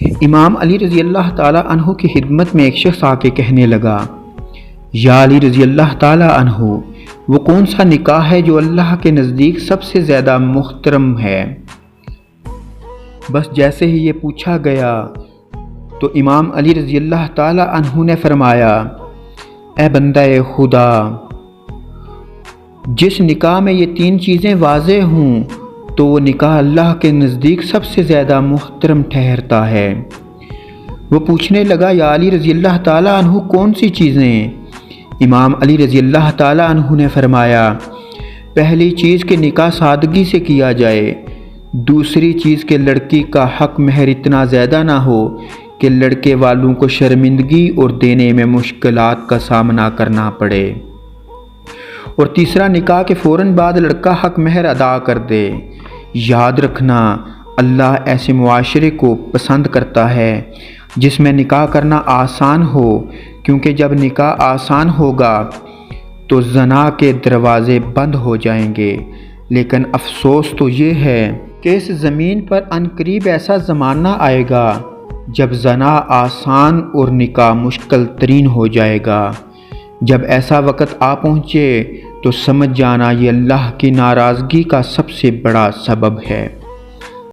امام علی رضی اللہ تعالیٰ عنہ کی خدمت میں ایک شخص آ کے کہنے لگا، یا علی رضی اللہ تعالیٰ عنہ، وہ کون سا نکاح ہے جو اللہ کے نزدیک سب سے زیادہ محترم ہے؟ بس جیسے ہی یہ پوچھا گیا تو امام علی رضی اللہ تعالیٰ عنہ نے فرمایا، اے بندہ خدا، جس نکاح میں یہ تین چیزیں واضح ہوں تو وہ نکاح اللہ کے نزدیک سب سے زیادہ محترم ٹھہرتا ہے۔ وہ پوچھنے لگا، یا علی رضی اللہ تعالیٰ عنہ کون سی چیزیں؟ امام علی رضی اللہ تعالیٰ عنہ نے فرمایا، پہلی چیز کہ نکاح سادگی سے کیا جائے، دوسری چیز کہ لڑکی کا حق مہر اتنا زیادہ نہ ہو کہ لڑکے والوں کو شرمندگی اور دینے میں مشکلات کا سامنا کرنا پڑے، اور تیسرا نکاح کے فوراً بعد لڑکا حق مہر ادا کر دے۔ یاد رکھنا، اللہ ایسے معاشرے کو پسند کرتا ہے جس میں نکاح کرنا آسان ہو، کیونکہ جب نکاح آسان ہوگا تو زنا کے دروازے بند ہو جائیں گے۔ لیکن افسوس تو یہ ہے کہ اس زمین پر عنقریب ایسا زمانہ آئے گا جب زنا آسان اور نکاح مشکل ترین ہو جائے گا۔ جب ایسا وقت آ پہنچے تو سمجھ جانا یہ اللہ کی ناراضگی کا سب سے بڑا سبب ہے۔